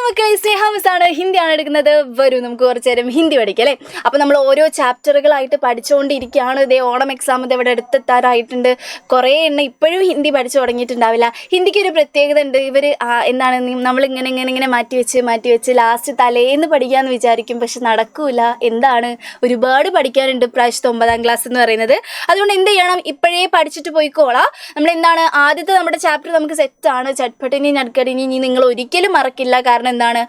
മക്കളെ, സ്നേഹാമിസാണ്. ഹിന്ദിയാണ് എടുക്കുന്നത്. വരൂ നമുക്ക് കുറച്ചു നേരം ഹിന്ദി പഠിക്കാം അല്ലേ. അപ്പോൾ നമ്മൾ ഓരോ ചാപ്റ്ററുകളായിട്ട് പഠിച്ചുകൊണ്ടിരിക്കുകയാണ്. ഇതേ ഓണം എക്സാം ഇവിടെ അടുത്തെത്താറായിട്ടുണ്ട്. കുറേ എണ്ണം ഇപ്പോഴും ഹിന്ദി പഠിച്ചു തുടങ്ങിയിട്ടുണ്ടാവില്ല. ഹിന്ദിക്ക് ഒരു പ്രത്യേകത ഉണ്ട്. ഇവർ എന്താണ് നമ്മളിങ്ങനെ മാറ്റി വെച്ച് ലാസ്റ്റ് തലേന്ന് പഠിക്കാമെന്ന് വിചാരിക്കും. പക്ഷെ നടക്കൂല. എന്താണ്, ഒരുപാട് പഠിക്കാനുണ്ട് പ്രാവശ്യത്തെ 9ാം ക്ലാസ് എന്ന് പറയുന്നത്. അതുകൊണ്ട് എന്ത് ചെയ്യണം, ഇപ്പോഴേ പഠിച്ചിട്ട് പോയിക്കോളാം. നമ്മളെന്താണ്, ആദ്യത്തെ നമ്മുടെ ചാപ്റ്റർ നമുക്ക് സെറ്റാണ്. ചട്പട്ടിനി നട്കടിനി നിങ്ങൾ ഒരിക്കലും മറക്കില്ല. കാരണം എന്താണ്,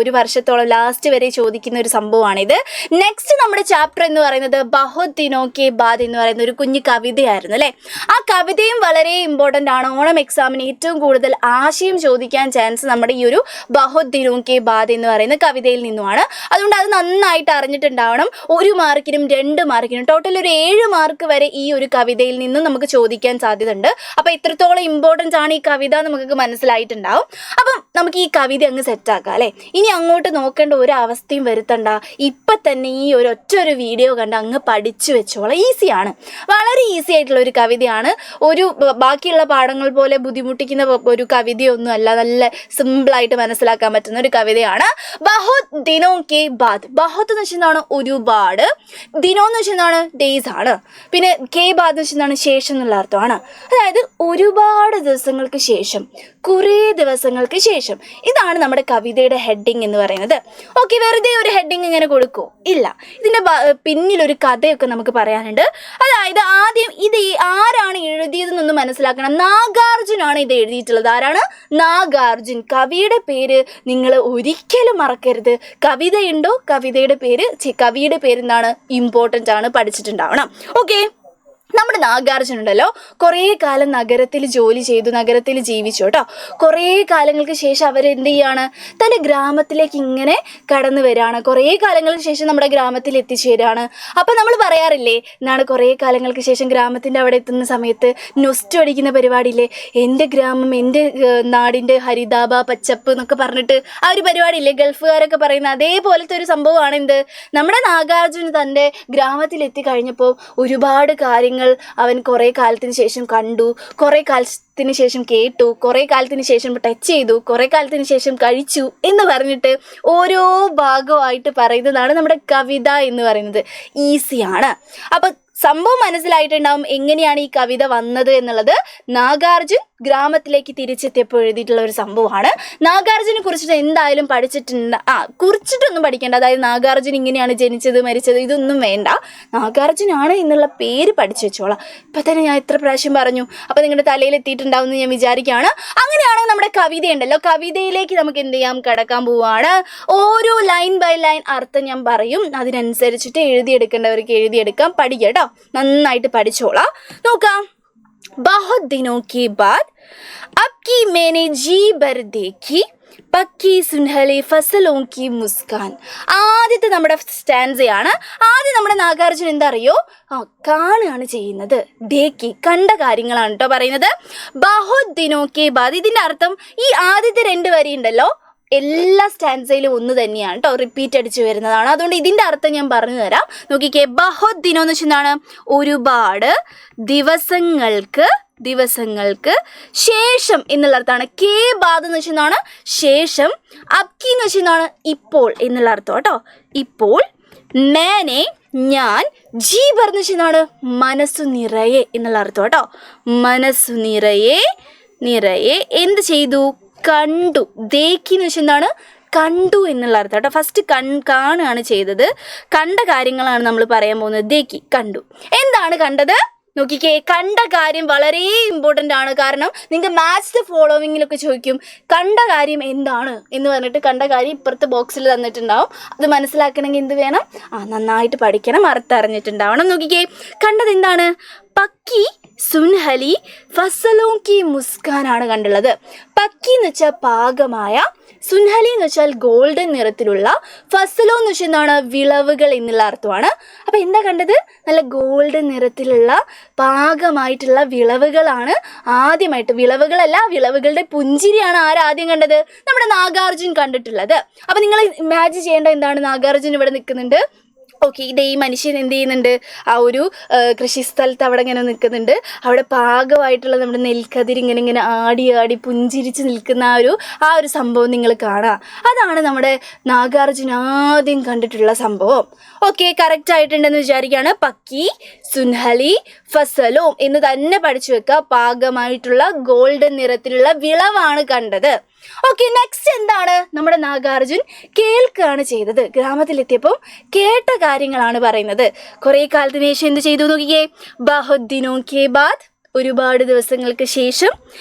ഒരു വർഷത്തോളം ലാസ്റ്റ് വരെ ചോദിക്കുന്ന ഒരു സംഭവമാണിത്. നെക്സ്റ്റ് നമ്മുടെ ചാപ്റ്റർ എന്ന് പറയുന്നത് ബഹുത് ദിനോ കെ ബാദ് എന്ന് പറയുന്ന ഒരു കുഞ്ഞു കവിതയായിരുന്നു അല്ലേ. ആ കവിതയും വളരെ ഇമ്പോർട്ടൻ്റ് ആണ്. ഓണം എക്സാമിന് ഏറ്റവും കൂടുതൽ ആശയം ചോദിക്കാൻ ചാൻസ് നമ്മുടെ ഈ ഒരു ബഹുത് ദിനോ കെ ബാദ് എന്ന് പറയുന്ന കവിതയിൽ നിന്നുമാണ്. അതുകൊണ്ട് അത് നന്നായിട്ട് അറിഞ്ഞിട്ടുണ്ടാവണം. 1 മാർക്കിനും 2 മാർക്കിനും ടോട്ടൽ ഒരു 7 മാർക്ക് വരെ ഈ ഒരു കവിതയിൽ നിന്നും നമുക്ക് ചോദിക്കാൻ സാധ്യതയുണ്ട്. അപ്പോൾ എത്രത്തോളം ഇമ്പോർട്ടൻ്റ് ആണ് ഈ കവിത നമുക്ക് മനസ്സിലായിട്ടുണ്ടാവും. അപ്പം നമുക്ക് ഈ കവിത അങ്ങ് സെറ്റാക്കാം അല്ലേ. ഇനി അങ്ങോട്ട് നോക്കേണ്ട ഒരു അവസ്ഥയും വരുത്തണ്ട. ഇപ്പം തന്നെ ഈ ഒറ്റൊരു വീഡിയോ കണ്ട് അങ്ങ് പഠിച്ചു വെച്ചോളാം. ഈസിയാണ്, വളരെ ഈസി ആയിട്ടുള്ള ഒരു കവിതയാണ്. ഒരു ബാക്കിയുള്ള പാഠങ്ങൾ പോലെ ബുദ്ധിമുട്ടിക്കുന്ന ഒരു കവിതയൊന്നും അല്ല. നല്ല സിമ്പിളായിട്ട് മനസ്സിലാക്കാൻ പറ്റുന്ന ഒരു കവിതയാണ്. ബഹുത് ദിനോ കെ ബാദ്. ബഹുത് എന്ന് വെച്ചെന്താണ്, ഒരുപാട്. ദിനോ എന്ന് വെച്ചെന്താണ്, ഡേയ്സ് ആണ്. പിന്നെ കെ ബാദ് എന്ന് വെച്ചെന്താണ്, ശേഷം എന്നുള്ള അർത്ഥമാണ്. അതായത് ഒരുപാട് ദിവസങ്ങൾക്ക് ശേഷം, കുറേ ദിവസങ്ങൾക്ക് ശേഷം. ഇതാണ് നമ്മുടെ കവിതയുടെ ഹെഡിങ് എന്ന് പറയുന്നത്. ഓക്കെ, വെറുതെ ഒരു ഹെഡിങ് ഇങ്ങനെ കൊടുക്കുമോ? ഇല്ല. ഇതിൻ്റെ പിന്നിലൊരു കഥയൊക്കെ നമുക്ക് പറയാനുണ്ട്. അതായത് ആദ്യം ഇത് ആരാണ് എഴുതിയതെന്നൊന്ന് മനസ്സിലാക്കണം. നാഗാർജുനാണ് ഇത് എഴുതിയിട്ടുള്ളത്. ആരാണ്? നാഗാർജുൻ. കവിയുടെ പേര് നിങ്ങൾ ഒരിക്കലും മറക്കരുത്. കവിതയുണ്ടോ, കവിയുടെ പേര് എന്താണ്, ഇമ്പോർട്ടൻ്റ് ആണ്, പഠിച്ചിട്ടുണ്ടാവണം. ഓക്കെ, നമ്മുടെ നാഗാർജുന ഉണ്ടല്ലോ, കുറേ കാലം നഗരത്തിൽ ജോലി ചെയ്തു, നഗരത്തിൽ ജീവിച്ചു കേട്ടോ. കുറേ കാലങ്ങൾക്ക് ശേഷം അവരെന്ത് ചെയ്യാണ്, തൻ്റെ ഗ്രാമത്തിലേക്ക് ഇങ്ങനെ കടന്നു വരികയാണ്. കുറേ കാലങ്ങൾക്ക് ശേഷം നമ്മുടെ ഗ്രാമത്തിൽ എത്തിച്ചേരുകയാണ്. അപ്പം നമ്മൾ പറയാറില്ലേ, എന്താണ്, കുറേ കാലങ്ങൾക്ക് ശേഷം ഗ്രാമത്തിൻ്റെ അവിടെ എത്തുന്ന സമയത്ത് നൊസ്റ്റു അടിക്കുന്ന പരിപാടിയില്ലേ, എൻ്റെ ഗ്രാമം, എൻ്റെ നാടിൻ്റെ ഹരിതാപ പച്ചപ്പ് എന്നൊക്കെ പറഞ്ഞിട്ട് ആ ഒരു പരിപാടിയില്ലേ, ഗൾഫുകാരൊക്കെ പറയുന്ന അതേപോലത്തെ ഒരു സംഭവമാണ് എന്ത്, നമ്മുടെ നാഗാർജുന തൻ്റെ ഗ്രാമത്തിലെത്തി കഴിഞ്ഞപ്പോൾ ഒരുപാട് കാര്യങ്ങൾ അവൻ കുറേ കാലത്തിന് ശേഷം കണ്ടു, കുറേ കാലത്തിന് ശേഷം കേട്ടു, കുറേ കാലത്തിന് ശേഷം ടച്ച് ചെയ്തു, കുറേ കാലത്തിന് ശേഷം കഴിച്ചു എന്ന് പറഞ്ഞിട്ട് ഓരോ ഭാഗമായിട്ട് പറയുന്നതാണ് നമ്മുടെ കവിത എന്ന് പറയുന്നത്. ഈസിയാണ്. അപ്പം സംഭവം മനസ്സിലായിട്ടുണ്ടാവും എങ്ങനെയാണ് ഈ കവിത വന്നത് എന്നുള്ളത്. നാഗാർജുൻ ഗ്രാമത്തിലേക്ക് തിരിച്ചെത്തിയപ്പോൾ എഴുതിയിട്ടുള്ള ഒരു സംഭവമാണ്. നാഗാർജുനെ കുറിച്ചിട്ട് എന്തായാലും കുറിച്ചിട്ടൊന്നും പഠിക്കേണ്ട. അതായത് നാഗാർജുൻ ഇങ്ങനെയാണ് ജനിച്ചത്, മരിച്ചത്, ഇതൊന്നും വേണ്ട. നാഗാർജുനാണ് എന്നുള്ള പേര് പഠിച്ചു വെച്ചോളാം. ഇപ്പം തന്നെ ഞാൻ എത്ര പ്രാവശ്യം പറഞ്ഞു. അപ്പം നിങ്ങളുടെ തലയിൽ എത്തിയിട്ടുണ്ടാവും എന്ന് ഞാൻ വിചാരിക്കുകയാണ്. അങ്ങനെയാണെങ്കിൽ നമ്മുടെ കവിതയുണ്ടല്ലോ, കവിതയിലേക്ക് നമുക്ക് എന്ത് ചെയ്യാം, കടക്കാൻ പോവുകയാണ്. ഓരോ ലൈൻ ബൈ ലൈൻ അർത്ഥം ഞാൻ പറയും. അതിനനുസരിച്ചിട്ട് എഴുതിയെടുക്കേണ്ടവർക്ക് എഴുതിയെടുക്കാം. പഠിക്കാം കേട്ടോ, നന്നായിട്ട് പഠിച്ചോളാം. നോക്കാം. बहुत दिनों के बाद अब की मैंने जी भर देखी പക്കി സുൻഹലി ഫസലോं की മുസ്കാൻ. ആദ്യത്തെ നമ്മുടെ സ്റ്റാൻസയാണ്. ആദ്യം നമ്മുടെ നാഗാർജുൻ എന്താ അറിയോ, കാണുകയാണ് ചെയ്യുന്നത്. ദേക്കി, കണ്ട കാര്യങ്ങളാണ് കേട്ടോ പറയുന്നത്. ബഹുത് ദിനോ കെ ബാദ്. ഇതിൻ്റെ അർത്ഥം ഈ ആദ്യത്തെ 2 വരി ഉണ്ടല്ലോ, എല്ലാ സ്റ്റാൻസയിലും ഒന്ന് തന്നെയാണ് കേട്ടോ, റിപ്പീറ്റ് അടിച്ച് വരുന്നതാണ്. അതുകൊണ്ട് ഇതിൻ്റെ അർത്ഥം ഞാൻ പറഞ്ഞു തരാം. നോക്കിക്കേ, ബഹുത് ദിനോ എന്ന് വെച്ചെന്താണ്, ഒരുപാട് ദിവസങ്ങൾക്ക് ശേഷം എന്നുള്ള അർത്ഥമാണ്. കെ ബാദ് എന്ന് വെച്ചെന്താണ്, ശേഷം. അബ്കി എന്ന് വെച്ചെന്താണ്, ഇപ്പോൾ എന്നുള്ള അർത്ഥം കേട്ടോ. ഇപ്പോൾ. മേനെ, ഞാൻ. ജി ഭർ എന്ന് വെച്ചെന്താണ്, മനസ്സു നിറയെ എന്നുള്ള അർത്ഥം കേട്ടോ. മനസ്സു നിറയെ എന്ത് ചെയ്തു, കണ്ടു. ദേഖി എന്ന് വെച്ചെന്താണ്, കണ്ടു എന്നുള്ള അർത്ഥം കേട്ടോ. ഫസ്റ്റ് കാണുകയാണ് ചെയ്തത്. കണ്ട കാര്യങ്ങളാണ് നമ്മൾ പറയാൻ പോകുന്നത്. ദേഖി, കണ്ടു. എന്താണ് കണ്ടത്? നോക്കിക്കേ, കണ്ട കാര്യം വളരെ ഇമ്പോർട്ടൻ്റ് ആണ്. കാരണം നിങ്ങൾക്ക് മാച്ച് ദ ഫോളോവിങ്ങിലൊക്കെ ചോദിക്കും, കണ്ട കാര്യം എന്താണ് എന്ന് പറഞ്ഞിട്ട് കണ്ട കാര്യം ഇപ്പുറത്തെ ബോക്സിൽ തന്നിട്ടുണ്ടാവും. അത് മനസ്സിലാക്കണമെങ്കിൽ എന്ത് വേണം, നന്നായിട്ട് പഠിക്കണം, അർത്ഥം അറിഞ്ഞിട്ടുണ്ടാവണം. നോക്കിക്കേ, കണ്ടത് എന്താണ്, പക്കി സുൻഹലി ഫസലോं की മുസ്കാനാണ് കണ്ടുള്ളത്. പക്കി എന്ന് വെച്ചാൽ പാകമായ, സുൻഹലി എന്ന് വെച്ചാൽ ഗോൾഡൻ നിറത്തിലുള്ള, ഫസലോ എന്ന് വെച്ചാൽ എന്താണ്, വിളവുകൾ എന്നുള്ള അർത്ഥമാണ്. അപ്പോൾ എന്താ കണ്ടത്, നല്ല ഗോൾഡൻ നിറത്തിലുള്ള പാകമായിട്ടുള്ള വിളവുകളാണ് ആദ്യമായിട്ട്. വിളവുകളല്ല, വിളവുകളുടെ പുഞ്ചിരിയാണ് ആരാദ്യം കണ്ടത്, നമ്മുടെ നാഗാർജുൻ കണ്ടിട്ടുള്ളത്. അപ്പോൾ നിങ്ങൾ ഇമാജിൻ ചെയ്യേണ്ട എന്താണ്, നാഗാർജുൻ ഇവിടെ നിൽക്കുന്നുണ്ട്, ഓക്കെ, ഇതേ ഈ മനുഷ്യൻ എന്ത് ചെയ്യുന്നുണ്ട്, ആ ഒരു കൃഷി സ്ഥലത്ത് അവിടെ ഇങ്ങനെ നിൽക്കുന്നുണ്ട്. അവിടെ പാകമായിട്ടുള്ള നമ്മുടെ നെൽക്കതിർ ഇങ്ങനെ ഇങ്ങനെ ആടി ആടി പുഞ്ചിരിച്ച് നിൽക്കുന്ന ആ ഒരു സംഭവം നിങ്ങൾ കാണുക. അതാണ് നമ്മുടെ നാഗാർജുന ആദ്യം കണ്ടിട്ടുള്ള സംഭവം. ഓക്കെ, കറക്റ്റ് ആയിട്ടുണ്ടെന്ന് വിചാരിക്കുകയാണ്. പക്കി സുൻഹലി ഫസലോം എന്ന് തന്നെ പഠിച്ചു വെക്കുക. പാകമായിട്ടുള്ള ഗോൾഡൻ നിറത്തിലുള്ള വിളവാണ് കണ്ടത്. ഓക്കെ, നെക്സ്റ്റ് എന്താണ്, നമ്മുടെ നാഗാർജുൻ കേൾക്കുകയാണ് ചെയ്തത്. ഗ്രാമത്തിലെത്തിയപ്പോൾ കേട്ട കാര്യങ്ങളാണ് പറയുന്നത്. കുറേ കാലത്തിന് ശേഷം എന്ത് ചെയ്തു നോക്കിയേ, ബഹുത് ദിനോं के बाद, ഒരുപാട് ദിവസങ്ങൾക്ക് ശേഷം,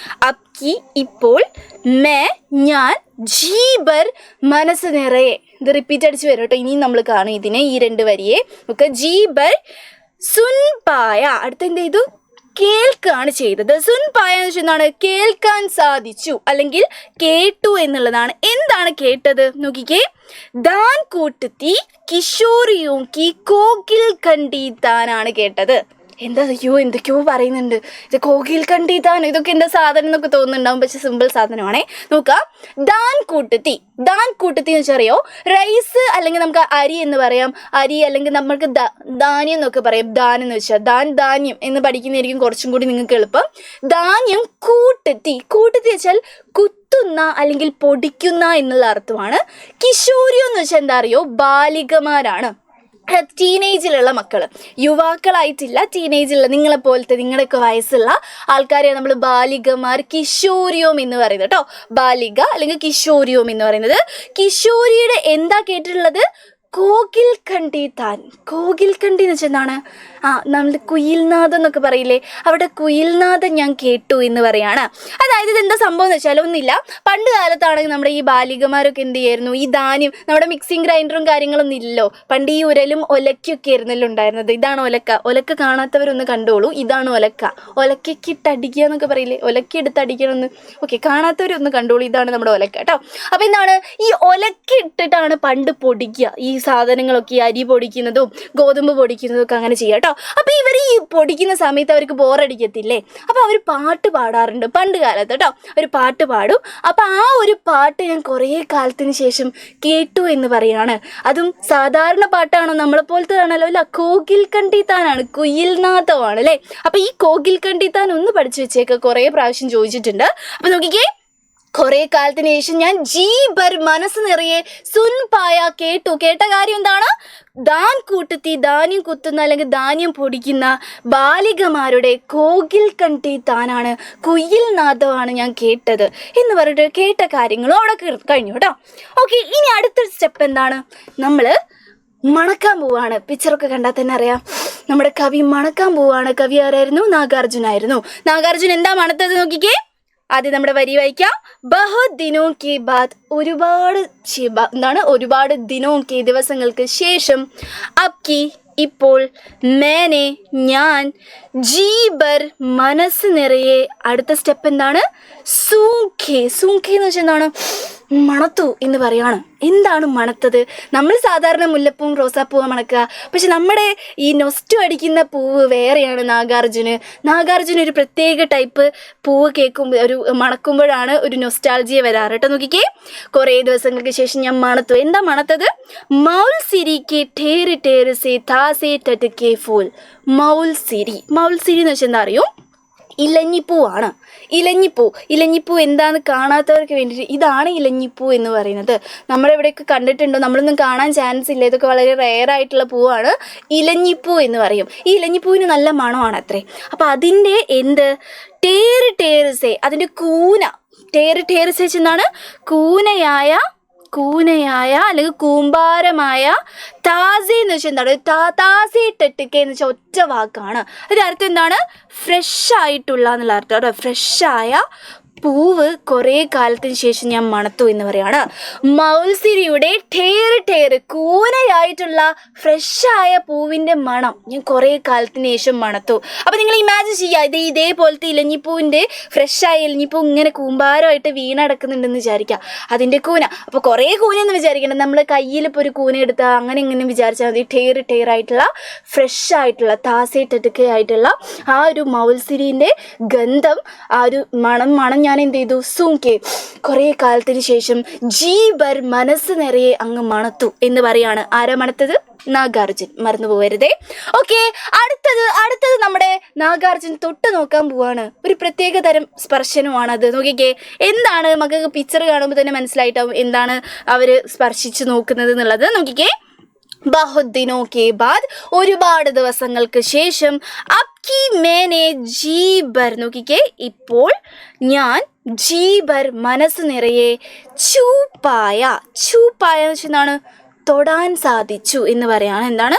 അബ്കി ഇപ്പോൾ, മേ ഞാൻ, ജീബർ മനസ്സ് നിറയെ. ഇത് റിപ്പീറ്റ് അടിച്ച് വരും കേട്ടോ. ഇനിയും നമ്മൾ കാണും ഇതിനെ, ഈ 2 വരിയെ ഒക്കെ. ജീബർ സുൻ പായ, അടുത്ത് എന്ത് ചെയ്തു, കേൾക്കുകയാണ് ചെയ്തത്. സുൻ പായ എന്ന് വെച്ചാൽ എന്താണ്, കേൾക്കാൻ സാധിച്ചു അല്ലെങ്കിൽ കേട്ടു എന്നുള്ളതാണ്. എന്താണ് കേട്ടത് നോക്കിക്കേ, ദാൻ കൂട്ടത്തി കിഷോറിയോ കി കോകിൽ കണ്ടി താനാണ് കേട്ടത്. എന്താ, അയ്യോ എന്തൊക്കെയോ പറയുന്നുണ്ട്, ഇത് കോകിൽ കണ്ടീതാനോ, ഇതൊക്കെ എന്താ സാധനം എന്നൊക്കെ തോന്നുന്നുണ്ടാവും. പക്ഷെ സിമ്പിൾ സാധനമാണേ. നോക്കാം, ദാൻ കൂട്ടത്തി. ദാൻ കൂട്ടത്തി എന്ന് വെച്ചാൽ അറിയോ, റൈസ് അല്ലെങ്കിൽ നമുക്ക് അരി എന്ന് പറയാം. അരി അല്ലെങ്കിൽ നമ്മൾക്ക് ധാന്യം എന്നൊക്കെ പറയാം. ദാൻ എന്ന് വെച്ചാൽ ധാന്യം എന്ന് പഠിക്കുന്നതായിരിക്കും കുറച്ചും കൂടി നിങ്ങൾക്ക് എളുപ്പം. ധാന്യം കൂട്ടത്തി. കൂട്ടത്തി വെച്ചാൽ കുത്തുന്ന അല്ലെങ്കിൽ പൊടിക്കുന്ന എന്നുള്ള അർത്ഥമാണ്. കിഷോരിയോ എന്ന് വെച്ചാൽ എന്താ അറിയോ, ബാലികമാരാണ്. ടീനേജിലുള്ള മക്കൾ, യുവാക്കളായിട്ടില്ല, ടീനേജിലുള്ള നിങ്ങളെപ്പോലത്തെ നിങ്ങളുടെയൊക്കെ വയസ്സുള്ള ആൾക്കാരെയാണ് നമ്മൾ ബാലികമാർ, കിഷോരിയോം എന്ന് പറയുന്നത് കേട്ടോ. ബാലിക അല്ലെങ്കിൽ കിഷോരിയോം എന്ന് പറയുന്നത്. കിഷോരിയുടെ എന്താ കേട്ടിട്ടുള്ളത്, കോകിൽ കണ്ടി താൻ. കോകിൽ കണ്ടി എന്ന് വെച്ചാൽ എന്താണ്, നമ്മൾ കുയിൽനാഥം എന്നൊക്കെ പറയില്ലേ, അവിടെ കുയിൽനാഥം ഞാൻ കേട്ടു എന്ന് പറയാണ്. അതായത് ഇതെന്താ സംഭവം എന്ന് വെച്ചാൽ ഒന്നുമില്ല, പണ്ട് കാലത്താണെങ്കിൽ നമ്മുടെ ഈ ബാലികമാരൊക്കെ എന്ത് ചെയ്യായിരുന്നു, ഈ ധാന്യം, നമ്മുടെ മിക്സിങ് ഗ്രൈൻഡറും കാര്യങ്ങളൊന്നും ഇല്ലല്ലോ. പണ്ട് ഈ ഉരലും ഒലക്കൊക്കെ ആയിരുന്നല്ലോ ഉണ്ടായിരുന്നത്. ഇതാണ് ഒലക്ക. ഒലക്ക കാണാത്തവരൊന്ന് കണ്ടോളൂ, ഇതാണ് ഒലക്ക. ഒലക്കയ്ക്കിട്ടടിക്കുക എന്നൊക്കെ പറയില്ലേ, ഒലക്ക എടുത്ത് അടിക്കണമെന്ന്. ഓക്കെ, കാണാത്തവരൊന്ന് കണ്ടോളൂ, ഇതാണ് നമ്മുടെ ഒലക്ക കേട്ടോ. അപ്പോൾ എന്താണ്, ഈ ഒലക്ക ഇട്ടിട്ടാണ് പണ്ട് പൊടിക്കുക ഈ സാധനങ്ങളൊക്കെ, ഈ അരി പൊടിക്കുന്നതും ഗോതമ്പ് പൊടിക്കുന്നതും ഒക്കെ അങ്ങനെ ചെയ്യാം കേട്ടോ. അപ്പോൾ ഇവർ ഈ പൊടിക്കുന്ന സമയത്ത് അവർക്ക് ബോറടിക്കത്തില്ലേ, അപ്പോൾ അവർ പാട്ട് പാടാറുണ്ട് പണ്ട് കാലത്ത് കേട്ടോ. ഒരു പാട്ട് പാടും. അപ്പോൾ ആ ഒരു പാട്ട് ഞാൻ കുറേ കാലത്തിന് ശേഷം കേട്ടു എന്ന് പറയാണ്. അതും സാധാരണ പാട്ടാണോ, നമ്മളെപ്പോലത്തെ ആണല്ലോ അല്ല, കോകിൽ കണ്ടീത്താനാണ്, കുയിൽനാഥമാണ് അല്ലേ. അപ്പോൾ ഈ കോകിൽ കണ്ടീത്താൻ ഒന്ന് പഠിച്ചു വെച്ചേക്ക്, കുറേ പ്രാവശ്യം ചോദിച്ചിട്ടുണ്ട്. അപ്പോൾ നോക്കിക്കേ, കുറേ കാലത്തിന് ശേഷം ഞാൻ ജീബർ മനസ്സ് നിറയെ സുൻ പായ കേട്ടു. കേട്ട കാര്യം എന്താണ്, ദാൻ കൂട്ടത്തി ധാന്യം കുത്തുന്ന അല്ലെങ്കിൽ ധാന്യം പൊടിക്കുന്ന ബാലികമാരുടെ കോകിൽ കണ്ടി താനാണ്, കുയിൽ നാദമാണ് ഞാൻ കേട്ടത് എന്ന് പറഞ്ഞിട്ട് കേട്ട കാര്യങ്ങളും അവിടെ കഴിഞ്ഞു കേട്ടോ. ഓക്കെ, ഇനി അടുത്തൊരു സ്റ്റെപ്പ് എന്താണ്, നമ്മൾ മണക്കാൻ പോവാണ്. പിക്ചറൊക്കെ കണ്ടാൽ തന്നെ അറിയാം, നമ്മുടെ കവി മണക്കാൻ പോവാണ്. കവി ആരായിരുന്നു, നാഗാർജുനായിരുന്നു. നാഗാർജുൻ എന്താ മണത്തത് നോക്കിക്കേ. ആദ്യം നമ്മുടെ വരി വായിക്കാം. ബഹുത് ദിനോं के बाद, ഒരുപാട് ദിനോं के ദിവസങ്ങൾക്ക് ശേഷം, അബ്കി ഇപ്പോൾ, മേനെ ഞാൻ, ജീബർ മനസ്സ് നിറയെ. അടുത്ത സ്റ്റെപ്പ് എന്താണ്, സൂഖേ. സൂഖേ എന്ന് വെച്ചാൽ എന്താണ്, മണത്തു എന്ന് പറയാണ്. എന്താണ് മണത്തത്, നമ്മൾ സാധാരണ മുല്ലപ്പൂവും റോസാപ്പൂവും മണക്കുക, പക്ഷെ നമ്മുടെ ഈ നൊസ്റ്റു അടിക്കുന്ന പൂവ് വേറെയാണ്. നാഗാർജുന് ഒരു പ്രത്യേക ടൈപ്പ് പൂവ് കേൾക്കുമ്പോൾ, ഒരു മണക്കുമ്പോഴാണ് ഒരു നൊസ്റ്റാൾജിയ വരാറ് കേട്ടോ. നോക്കിക്കേ, കുറേ ദിവസങ്ങൾക്ക് ശേഷം ഞാൻ മണത്തു. എന്താ മണത്തത്, മൗൽ സിരി കെ ഠേർ ഠേർ സേ താസേ ടട്ട് കെ ഫൂൽ. മൗൽ സിരി എന്ന് വെച്ചാൽ എന്താ അറിയോ, ഇലഞ്ഞിപ്പൂവാണ്. ഇലഞ്ഞിപ്പൂ എന്താണെന്ന് കാണാത്തവർക്ക് വേണ്ടിയിട്ട്, ഇതാണ് ഇലഞ്ഞിപ്പൂ എന്ന് പറയുന്നത്. നമ്മളിവിടെയൊക്കെ കണ്ടിട്ടുണ്ടോ, നമ്മളൊന്നും കാണാൻ ചാൻസ് ഇല്ല, ഇതൊക്കെ വളരെ റെയർ ആയിട്ടുള്ള പൂവാണ്. ഇലഞ്ഞിപ്പൂ എന്ന് പറയും. ഈ ഇലഞ്ഞിപ്പൂവിന് നല്ല മണമാണ് അത്രേ. അപ്പോൾ അതിൻ്റെ ടേർ അതിൻ്റെ കൂന, ടേർ എന്നാണ്, കൂനയായ അല്ലെങ്കിൽ കൂമ്പാരമായ, താസി എന്ന് വെച്ചാൽ എന്താണ്, താസി ടെട്ടിക്ക എന്ന് വെച്ചാൽ ഒറ്റ വാക്കാണ്. അതിൻ്റെ അർത്ഥം എന്താണ്, ഫ്രഷ് ആയിട്ടുള്ള എന്നുള്ള അർത്ഥം കേട്ടോ. ഫ്രഷായ പൂവ് കുറേ കാലത്തിന് ശേഷം ഞാൻ മണത്തു എന്ന് പറയാണ്. മൗൽസിരിയുടെ ടേർ കൂനയായിട്ടുള്ള ഫ്രഷായ പൂവിൻ്റെ മണം ഞാൻ കുറേ കാലത്തിന് ശേഷം മണത്തു. അപ്പോൾ നിങ്ങൾ ഇമാജിൻ ചെയ്യുക, ഇതേപോലത്തെ ഇലഞ്ഞിപ്പൂവിൻ്റെ ഫ്രഷായ ഇലഞ്ഞിപ്പൂ ഇങ്ങനെ കൂമ്പാരമായിട്ട് വീണടക്കുന്നുണ്ടെന്ന് വിചാരിക്കുക, അതിൻ്റെ കൂന. അപ്പോൾ കുറേ കൂനെന്ന് വിചാരിക്കണം, നമ്മൾ കയ്യിൽ ഇപ്പോൾ ഒരു കൂന എടുത്താൽ അങ്ങനെ ഇങ്ങനെ വിചാരിച്ചാൽ മതി. ടേർ ആയിട്ടുള്ള ഫ്രഷായിട്ടുള്ള താസേ ടെട്ടുക്കയായിട്ടുള്ള ആ ഒരു മൗൽസിരിൻ്റെ ഗന്ധം, ആ ഒരു മണം ഞാൻ എന്ത് ചെയ്തു? സൂങ്കെ, കുറേ കാലത്തിന് ശേഷം ജീബർ മനസ്സ് നിറയെ അങ്ങ് മണത്തു എന്ന് പറയാണ്. ആരാ മണത്തത്? നാഗാർജുൻ, മറന്നു പോകരുതേ. ഓക്കെ, അടുത്തത് നമ്മുടെ നാഗാർജുൻ തൊട്ട് നോക്കാൻ പോവാണ്. ഒരു പ്രത്യേക തരം സ്പർശനമാണ് അത്. നോക്കിക്കേ, എന്താണ് മക്കൾക്ക് പിക്ചർ കാണുമ്പോൾ തന്നെ മനസ്സിലായിട്ടാവും എന്താണ് അവർ സ്പർശിച്ച് നോക്കുന്നത് എന്നുള്ളത്. നോക്കിക്കേ, ബഹുത് ദിനോ കെ ബാദ്, ഒരുപാട് ദിവസങ്ങൾക്ക് ശേഷം, അബ്കി മേനെ ജീബർ, നോക്കിക്കേ, ഇപ്പോൾ ഞാൻ ജീബർ മനസ്സ് നിറയെ ചൂപ്പായ എന്ന് വെച്ചാൽ എന്താണ്? തൊടാൻ സാധിച്ചു എന്ന് പറയാണ്. എന്താണ്?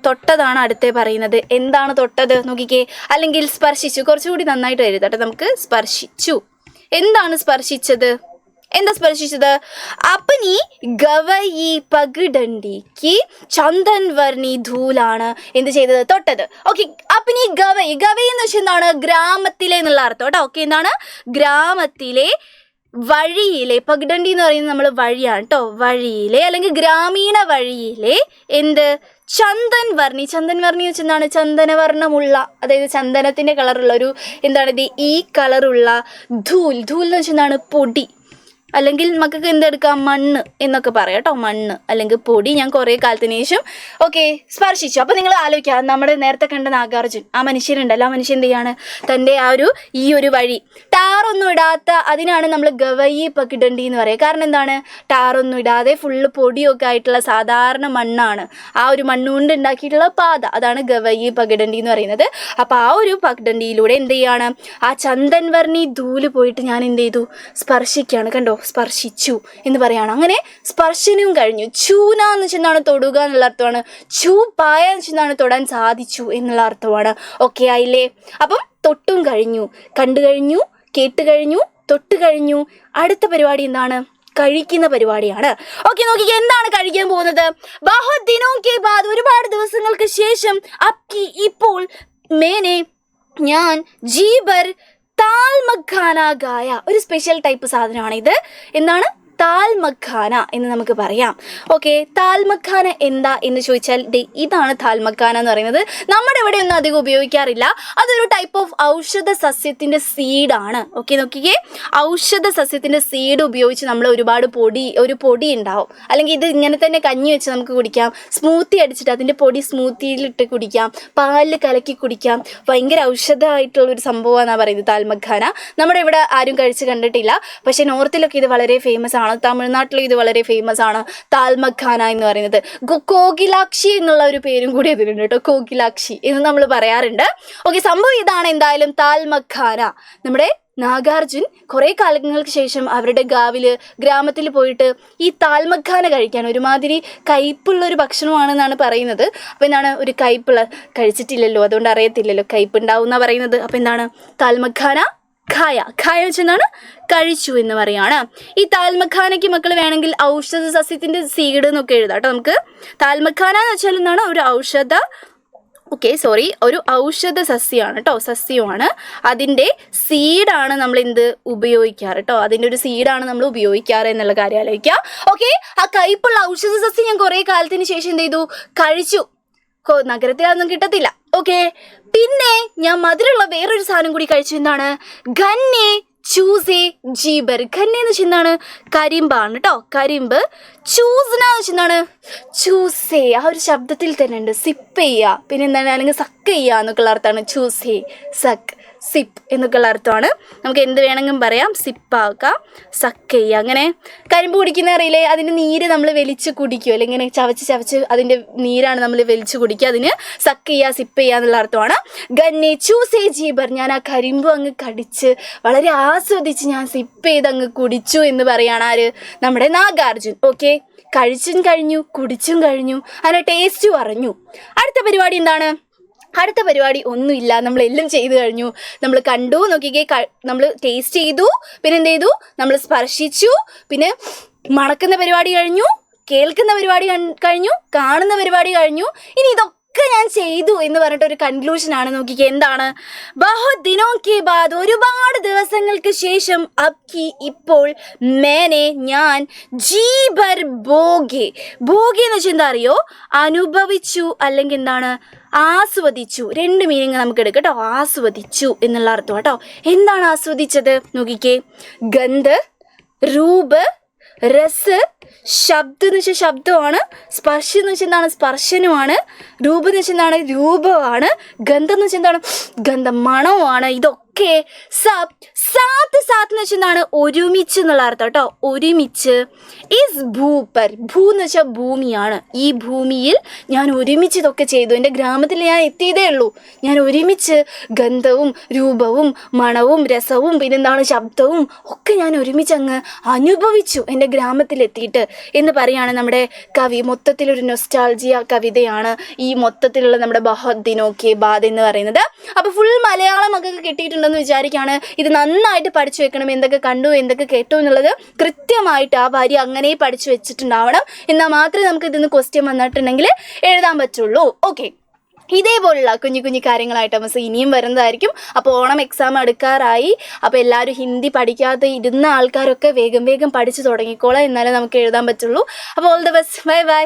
തൊട്ടതാണ് അടുത്തേ പറയുന്നത്. എന്താണ് തൊട്ടത്? നോക്കിക്കേ, അല്ലെങ്കിൽ സ്പർശിച്ചു. കുറച്ചുകൂടി നന്നായിട്ട് എഴുതട്ടെ നമുക്ക്. സ്പർശിച്ചു. എന്താണ് സ്പർശിച്ചത്? എന്താ സ്പർശിച്ചത്? അപ്പനി ഗവയി പകിടണ്ടിക്ക് ചന്ദൻ വർണി ധൂലാണ് എന്ത് ചെയ്തത്? തൊട്ടത്. ഓക്കെ, അപ്പനി ഗവയി എന്ന് വെച്ചാൽ എന്താണ്? ഗ്രാമത്തിലെ എന്നുള്ള അർത്ഥം കേട്ടോ. ഓക്കെ, എന്താണ്? ഗ്രാമത്തിലെ വഴിയിലെ, പകിടണ്ടി എന്ന് പറയുന്നത് നമ്മൾ വഴിയാണ് കേട്ടോ. വഴിയിലെ അല്ലെങ്കിൽ ഗ്രാമീണ വഴിയിലെ എന്ത്? ചന്ദൻ വർണി എന്ന് വെച്ചാൽ എന്താണ്? ചന്ദനവർണ്ണമുള്ള, അതായത് ചന്ദനത്തിൻ്റെ കളറുള്ള ഒരു എന്താണ് ഇത് ഈ കളറുള്ള ധൂൽ എന്ന് വെച്ചാൽ എന്താണ്? പൊടി, അല്ലെങ്കിൽ മക്കൾക്ക് എന്തെടുക്കാം? മണ്ണ് എന്നൊക്കെ പറയാം കേട്ടോ. മണ്ണ് അല്ലെങ്കിൽ പൊടി ഞാൻ കുറേ കാലത്തിന് ശേഷം ഓക്കെ സ്പർശിച്ചു. അപ്പോൾ നിങ്ങൾ ആലോചിക്കുക, നമ്മുടെ നേരത്തെ കണ്ട നാഗാർജുൻ, ആ മനുഷ്യനുണ്ടല്ലോ, ആ മനുഷ്യൻ എന്ത് ചെയ്യാണ്? തൻ്റെ ഈ ഒരു വഴി ടാറൊന്നും ഇടാത്ത, അതിനാണ് നമ്മൾ ഗവയി പകിടണ്ടി എന്ന് പറയുക. കാരണം എന്താണ്? ടാറൊന്നും ഇടാതെ ഫുള്ള് പൊടിയൊക്കെ ആയിട്ടുള്ള സാധാരണ മണ്ണാണ്. ആ ഒരു മണ്ണുകൊണ്ട് ഉണ്ടാക്കിയിട്ടുള്ള പാത, അതാണ് ഗവയി പകിടണ്ടി എന്ന് പറയുന്നത്. അപ്പോൾ ആ ഒരു പകിടണ്ടിയിലൂടെ എന്ത് ചെയ്യാണ്? ആ ചന്ദൻ വർണ്ണി ധൂല് പോയിട്ട് ഞാൻ എന്ത് ചെയ്തു? സ്പർശിക്കുകയാണ്. കണ്ടോ? സ്പർശിച്ചു എന്ന് പറയാണ്. അങ്ങനെ സ്പർശനവും കഴിഞ്ഞു. ചൂന എന്ന് വെച്ചെന്താണ്? തൊടുക എന്നുള്ള അർത്ഥമാണ്. ചൂപ്പായ എന്ന് വെച്ചെന്താണ്? തൊടാൻ സാധിച്ചു എന്നുള്ള അർത്ഥമാണ്. ഓക്കെ ആയില്ലേ? അപ്പം തൊട്ടും കഴിഞ്ഞു, കണ്ടു കഴിഞ്ഞു, കേട്ട് കഴിഞ്ഞു, തൊട്ട് കഴിഞ്ഞു. അടുത്ത പരിപാടി എന്താണ്? കഴിക്കുന്ന പരിപാടിയാണ്. ഓക്കെ, നോക്കിക്കേ, എന്താണ് കഴിക്കാൻ പോകുന്നത്? ബഹുത് ദിനോ കെ ബാദ്, ഒരുപാട് ദിവസങ്ങൾക്ക് ശേഷം, അബ്കി ഇപ്പോൾ, മേനെ ഞാൻ, ജീബർ താൽ മഖാന ഗായ, ഒരു സ്പെഷ്യൽ ടൈപ്പ് സാധനമാണ് ഇത്. എന്താണ്? താൽ മഖാന എന്ന് നമുക്ക് പറയാം. ഓക്കെ, താൽ മഖാന എന്താ എന്ന് ചോദിച്ചാൽ ഇതാണ് താൽ മഖാന എന്ന് പറയുന്നത്. നമ്മുടെ ഇവിടെ ഒന്നും അധികം ഉപയോഗിക്കാറില്ല. അതൊരു ടൈപ്പ് ഓഫ് ഔഷധ സസ്യത്തിൻ്റെ സീഡാണ്. ഓക്കെ, നോക്കിക്കേ, ഔഷധ സസ്യത്തിൻ്റെ സീഡ് ഉപയോഗിച്ച് നമ്മൾ ഒരുപാട് ഒരു പൊടി ഉണ്ടാവും. അല്ലെങ്കിൽ ഇത് ഇങ്ങനെ തന്നെ കഞ്ഞി വെച്ച് നമുക്ക് കുടിക്കാം. സ്മൂത്തി അടിച്ചിട്ട് അതിൻ്റെ പൊടി സ്മൂത്തിയിലിട്ട് കുടിക്കാം, പാലിൽ കലക്കി കുടിക്കാം. ഭയങ്കര ഔഷധമായിട്ടുള്ളൊരു സംഭവമാണെന്നാണ് പറയുന്നത് താൽ മഖാന. നമ്മുടെ ഇവിടെ ആരും കഴിച്ച് കണ്ടിട്ടില്ല, പക്ഷേ നോർത്തിലൊക്കെ ഇത് വളരെ ഫേമസ് ആണ്. തമിഴ്നാട്ടിൽ ഇത് വളരെ ഫേമസ് ആണ്, താൽ മഖാന എന്ന് പറയുന്നത്. കോകിലാക്ഷി എന്നുള്ള ഒരു പേരും കൂടി അതിലുണ്ട് കേട്ടോ. കോകിലാക്ഷി എന്ന് നമ്മൾ പറയാറുണ്ട്. ഓക്കെ, സംഭവം ഇതാണ്. എന്തായാലും താൽ മഖാന, നമ്മുടെ നാഗാർജുൻ കുറേ കാലങ്ങൾക്ക് ശേഷം അവരുടെ ഗ്രാമത്തിൽ പോയിട്ട് ഈ താൽ മഖാന കഴിക്കാൻ, ഒരുമാതിരി കയ്പുള്ളൊരു ഭക്ഷണമാണെന്നാണ് പറയുന്നത്. അപ്പോൾ എന്താണ്? ഒരു കഴിച്ചിട്ടില്ലല്ലോ, അതുകൊണ്ട് അറിയത്തില്ലല്ലോ കയ്പുണ്ടാവും എന്നാണ് പറയുന്നത്. അപ്പോൾ എന്താണ്? താൽ മഖാന ഖായ വെച്ചെന്താണ്? കഴിച്ചു എന്ന് പറയാണ്. ഈ താൽ മഖാനയ്ക്ക് മക്കൾ വേണമെങ്കിൽ ഔഷധ സസ്യത്തിൻ്റെ സീഡ് എന്നൊക്കെ എഴുതാം കേട്ടോ നമുക്ക്. താൽ മഖാന എന്ന് വെച്ചാൽ എന്താണ്? ഒരു ഔഷധ സസ്യമാണ് കേട്ടോ. സസ്യമാണ്, അതിൻ്റെ സീഡാണ് നമ്മൾ ഉപയോഗിക്കാറ് കേട്ടോ. അതിൻ്റെ ഒരു സീഡാണ് നമ്മൾ ഉപയോഗിക്കാറ് എന്നുള്ള കാര്യം ആലോചിക്കുക. ഓക്കെ, ആ കയ്പുള്ള ഔഷധ സസ്യം ഞാൻ കുറേ കാലത്തിന് ശേഷം എന്ത് ചെയ്തു? കഴിച്ചു. നഗരത്തിൽ അതൊന്നും കിട്ടത്തില്ല. ഓക്കെ, പിന്നെ ഞാൻ മധുരമുള്ള വേറൊരു സാധനം കൂടി കഴിച്ചു. എന്താണ്? ഗന്നെ ചൂസേ ജീബർ. ഗന്നെ എന്ന് വെച്ചാൽ എന്താണ്? കരിമ്പാണ് കേട്ടോ. കരിമ്പ്. ചൂസ്ന എന്ന് വെച്ചാൽ എന്താണ്? ചൂസേ, ആ ഒരു ശബ്ദത്തിൽ തന്നെ ഉണ്ട്. സിപ്പ് ചെയ്യുക, പിന്നെ എന്താണ്? അല്ലെങ്കിൽ സക്ക് ചെയ്യുക എന്നൊക്കെയുള്ള അർത്ഥമാണ്. ചൂസേ, സക്ക്, സിപ്പ് എന്നൊക്കെയുള്ള അർത്ഥമാണ്. നമുക്ക് എന്ത് വേണമെങ്കിലും പറയാം. സിപ്പാക്കാം, സക്ക് ചെയ്യുക. അങ്ങനെ കരിമ്പ് കുടിക്കുന്ന അറിയില്ലേ? അതിൻ്റെ നീര് നമ്മൾ വലിച്ച് കുടിക്കുക, അല്ലെങ്കിൽ ഇങ്ങനെ ചവച്ച് അതിൻ്റെ നീരാണ് നമ്മൾ വലിച്ച് കുടിക്കുക. അതിന് സക്ക് ചെയ്യുക, സിപ്പ് ചെയ്യുക എന്നുള്ള അർത്ഥമാണ്. ഗന്നെ ചൂസേ ജീബർ, ഞാൻ ആ കരിമ്പ് അങ്ങ് കടിച്ച് വളരെ ആസ്വദിച്ച് ഞാൻ സിപ്പ് ചെയ്ത് അങ്ങ് കുടിച്ചു എന്ന് പറയാണ് ആര്? നമ്മുടെ നാഗാർജുൻ. ഓക്കെ, കഴിച്ചും കഴിഞ്ഞു, കുടിച്ചും കഴിഞ്ഞു, അതിൻ്റെ ടേസ്റ്റ് പറഞ്ഞു. അടുത്ത പരിപാടി എന്താണ്? അടുത്ത പരിപാടി ഒന്നുമില്ല, നമ്മളെല്ലാം ചെയ്തു കഴിഞ്ഞു. നമ്മൾ കണ്ടു, നോക്കിക്കേ, നമ്മൾ ടേസ്റ്റ് ചെയ്തു, പിന്നെ എന്ത് ചെയ്തു? നമ്മൾ സ്പർശിച്ചു, പിന്നെ മണക്കുന്ന പരിപാടി കഴിഞ്ഞു, കേൾക്കുന്ന പരിപാടി കഴിഞ്ഞു, കാണുന്ന പരിപാടി കഴിഞ്ഞു. ഇനി ഇതൊക്കെ ഇതൊക്കെ ഞാൻ ചെയ്തു എന്ന് പറഞ്ഞിട്ട് ഒരു കൺക്ലൂഷനാണ്. നോക്കിക്കേ, എന്താണ്? ബഹുത് ദിനോ കെ ബാദ്, ഒരുപാട് ദിവസങ്ങൾക്ക് ശേഷം, അബ്കി ഇപ്പോൾ, മേനെ ഞാൻ, ജീ ഭർ ഭോഗെ. ഭോഗെ എന്ന് വെച്ചാൽ എന്താ അറിയോ? അനുഭവിച്ചു അല്ലെങ്കിൽ എന്താണ്? ആസ്വദിച്ചു. 2 മീനിങ് നമുക്ക് എടുക്കാം കേട്ടോ. ആസ്വദിച്ചു എന്നുള്ള അർത്ഥം കേട്ടോ. എന്താണ് ആസ്വദിച്ചത്? നോക്കിക്കേ, ഗന്ധ്, രൂപ്, രസ്, ശബ്ദം എന്ന് വെച്ചാൽ ശബ്ദമാണ്, സ്പർശം എന്ന് വെച്ചാൽ എന്താണ്? സ്പർശനമാണ്, രൂപം എന്ന് വെച്ചാൽ എന്താണ്? രൂപമാണ്, ഗന്ധം എന്ന് വെച്ചാൽ എന്താണ്? ഗന്ധം, മണമാണ്. ഇതൊക്കെ സബ് സാത്ത് സാത്ത് എന്ന് വെച്ചാൽ എന്താണ്? ഒരുമിച്ച് എന്നുള്ള അർത്ഥം കേട്ടോ. ഒരുമിച്ച്. ഇസ് ഭൂപർ, ഭൂ എന്ന് വെച്ചാൽ ഭൂമിയാണ്. ഈ ഭൂമിയിൽ ഞാൻ ഒരുമിച്ച് ഇതൊക്കെ ചെയ്തു. എൻ്റെ ഗ്രാമത്തിൽ ഞാൻ എത്തിയതേ ഉള്ളൂ. ഞാൻ ഒരുമിച്ച് ഗന്ധവും രൂപവും മണവും രസവും പിന്നെന്താണ് ശബ്ദവും ഒക്കെ ഞാൻ ഒരുമിച്ച് അങ്ങ് അനുഭവിച്ചു എൻ്റെ ഗ്രാമത്തിലെത്തിയിട്ട് എന്ന് പറയുകയാണ് നമ്മുടെ കവി. മൊത്തത്തിലൊരു നൊസ്റ്റാൾജിയ കവിതയാണ് ഈ മൊത്തത്തിലുള്ള നമ്മുടെ ബഹുത് ദിനോ കെ ബാദ് എന്ന് പറയുന്നത്. അപ്പോൾ ഫുൾ മലയാളം മക്കൾക്ക് കിട്ടിയിട്ടുണ്ടെന്ന് വിചാരിക്കുകയാണ്. ഇത് നന്നായിട്ട് പഠിച്ചു വെക്കണം. എന്തൊക്കെ കണ്ടു എന്തൊക്കെ കേട്ടു എന്നുള്ളത് കൃത്യമായിട്ട് ആ വരി അങ്ങനെ പഠിച്ചു വെച്ചിട്ടുണ്ടാവണം. എന്നാൽ മാത്രമേ നമുക്ക് ഇതിന്ന് ക്വസ്റ്റ്യൻ വന്നിട്ടുണ്ടെങ്കിൽ എഴുതാൻ പറ്റുള്ളൂ. ഓക്കെ, ഇതേപോലുള്ള കുഞ്ഞു കുഞ്ഞു കാര്യങ്ങളായിട്ട് നമുക്ക് ഇനിയും വരുന്നതായിരിക്കും. അപ്പോൾ ഓണം എക്സാം എടുക്കാറായി. അപ്പോൾ എല്ലാവരും ഹിന്ദി പഠിക്കാതെ ഇരുന്ന ആൾക്കാരൊക്കെ വേഗം വേഗം പഠിച്ചു തുടങ്ങിക്കോളാം. എന്നാലേ നമുക്ക് എഴുതാൻ പറ്റുള്ളൂ. അപ്പോൾ all the best. Bye bye.